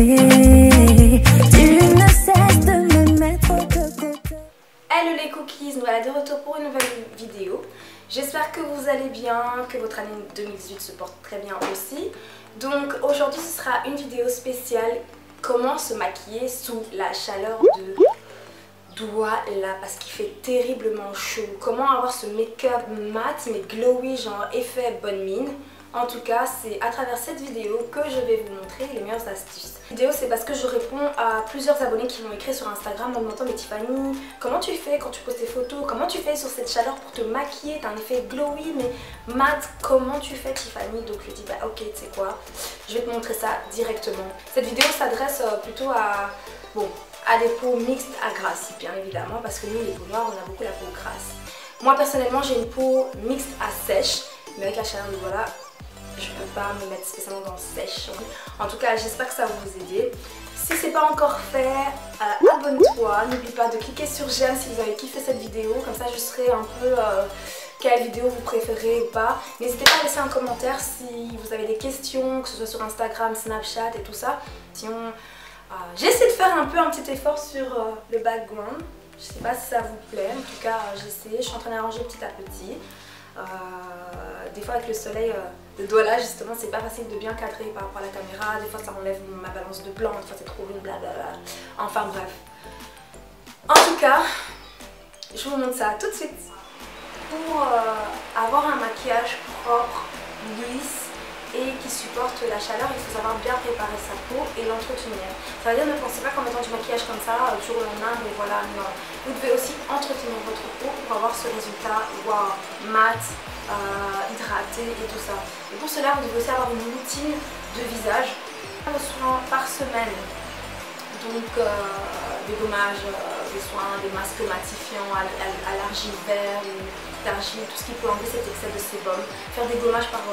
côté. Tu ne cesses de me mettre de côté. Hello les cookies, nous voilà de retour pour une nouvelle vidéo. J'espère que vous allez bien, que votre année 2018 se porte très bien aussi. Donc aujourd'hui ce sera une vidéo spéciale comment se maquiller sous la chaleur de Douala parce qu'il fait terriblement chaud. Comment avoir ce make-up mat mais glowy, genre effet bonne mine. En tout cas, c'est à travers cette vidéo que je vais vous montrer les meilleures astuces. Cette vidéo, c'est parce que je réponds à plusieurs abonnés qui m'ont écrit sur Instagram en me demandant: mais Tiffany, comment tu fais quand tu poses tes photos? Comment tu fais sur cette chaleur pour te maquiller? T'as un effet glowy mais mat, comment tu fais Tiffany? Donc je dis bah ok, tu sais quoi, je vais te montrer ça directement. Cette vidéo s'adresse plutôt à des peaux mixtes à grasses, bien évidemment, parce que nous les peaux noires, on a beaucoup la peau grasse. Moi personnellement, j'ai une peau mixte à sèche, mais avec la chaleur de voilà, je peux pas me mettre spécialement dans sèche. En tout cas, j'espère que ça va vous aider. Si c'est pas encore fait, abonne-toi. N'oublie pas de cliquer sur j'aime si vous avez kiffé cette vidéo. Comme ça, je serai un peu quelle vidéo vous préférez ou pas. N'hésitez pas à laisser un commentaire si vous avez des questions, que ce soit sur Instagram, Snapchat et tout ça. Sinon, j'essaie de faire un petit effort sur le background. Je sais pas si ça vous plaît. En tout cas, j'essaie. Je suis en train d'arranger petit à petit. Des fois avec le soleil de Douala justement c'est pas facile de bien cadrer par rapport à la caméra, des fois ça enlève ma balance de blanc, des fois c'est trop brune, blablabla, enfin bref. En tout cas, je vous montre ça tout de suite. Pour avoir un maquillage propre, lisse et qui supporte la chaleur, il faut savoir bien préparer sa peau et l'entretenir. Ça veut dire, ne pensez pas qu'en mettant du maquillage comme ça, du jour au lendemain, mais voilà, non. Vous devez aussi entretenir votre peau pour avoir ce résultat, wow, mat, hydraté et tout ça. Et pour cela, vous devez aussi avoir une routine de visage, un soin par semaine. Donc des gommages, des soins, des masques matifiants à l'argile vert ou d'argile, tout ce qui peut enlever cet excès de sébum. Faire des gommages par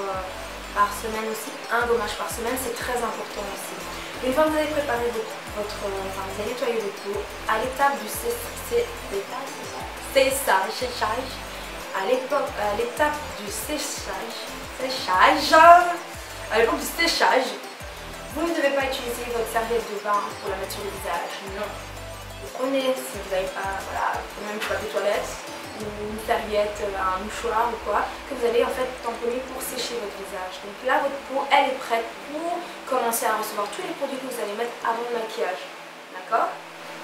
semaine aussi, un gommage par semaine, c'est très important aussi. Une fois que vous avez préparé vous avez nettoyé votre peau, à l'étape du séchage, vous ne devez pas utiliser votre serviette de bain pour la mettre sur le visage, non. Vous prenez, si vous n'avez pas, voilà, même du papier toilette, une serviette, un mouchoir ou quoi, que vous allez en fait tamponner pour sécher votre visage. Donc là, votre peau, elle est prête pour commencer à recevoir tous les produits que vous allez mettre avant le maquillage. D'accord?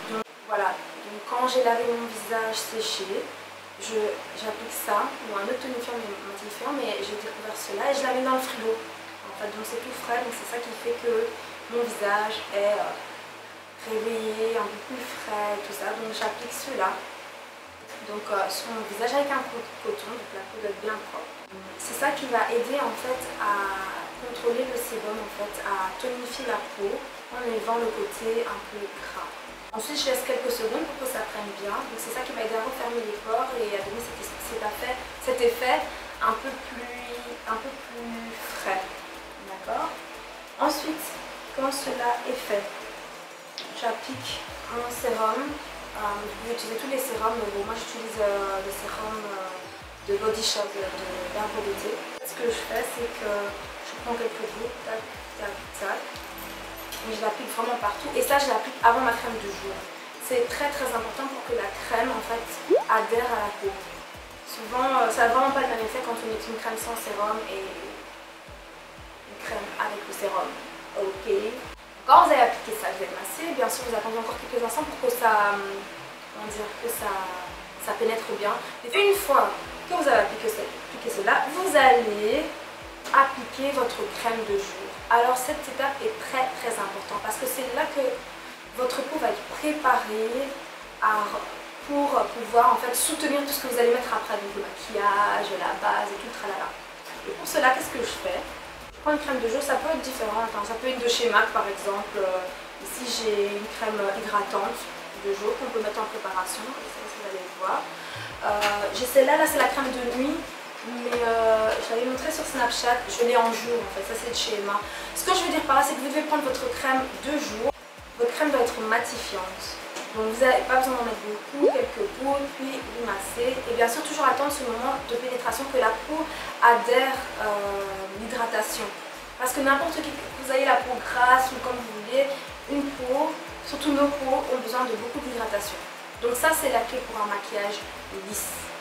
Donc voilà, donc quand j'ai lavé mon visage séché, j'applique ça, ou un autre tonifiant mais j'ai découvert cela et je la mets dans le frigo. En fait, donc c'est tout frais, donc c'est ça qui fait que mon visage est réveillé, un peu plus frais, tout ça. Donc j'applique cela. Donc sur mon visage avec un coton, donc la peau doit être bien propre. C'est ça qui va aider en fait à contrôler le sébum, en fait, à tonifier la peau en enlevant le côté un peu gras. Ensuite je laisse quelques secondes pour que ça prenne bien. Donc c'est ça qui va aider à refermer les pores et à donner cet effet un peu plus frais. D'accord? Ensuite, quand cela est fait, j'applique mon sérum. Vous pouvez utiliser tous les sérums, mais bon, moi j'utilise le sérum de Body Shop d'Herbes Beauté. Ce que je fais, c'est que je prends quelques gouttes, tac, tac, tac, et je l'applique vraiment partout. Et ça, je l'applique avant ma crème du jour. C'est très très important pour que la crème en fait adhère à la peau. Souvent, ça n'a vraiment pas le même effet quand on met une crème sans sérum et une crème avec le sérum. Ok. Quand vous avez appliqué ça, vous êtes massé, bien sûr vous attendez encore quelques instants pour que ça, ça pénètre bien. Et une fois que vous avez appliqué cela, vous allez appliquer votre crème de jour. Alors cette étape est très très importante parce que c'est là que votre peau va être préparée pour pouvoir en fait soutenir tout ce que vous allez mettre après, donc le maquillage, la base et tout le tralala. Et pour cela, qu'est-ce que je fais? Une crème de jour, ça peut être différent, ça peut être de chez MAC par exemple. Ici j'ai une crème hydratante de jour qu'on peut mettre en préparation, je sais pas si vous allez le voir. J'ai celle-là, c'est la crème de nuit, mais je l'avais montré sur Snapchat, je l'ai en jour en fait, ça c'est de chez Emma. Ce que je veux dire par là, c'est que vous devez prendre votre crème de jour, votre crème doit être matifiante. Donc vous n'avez pas besoin d'en mettre beaucoup, quelques gouttes, puis vous massez. Et bien sûr toujours attendre ce moment de pénétration que la peau adhère l'hydratation. Parce que n'importe qui, que vous ayez la peau grasse ou comme vous voulez, une peau, surtout nos peaux, ont besoin de beaucoup d'hydratation. Donc ça c'est la clé pour un maquillage lisse.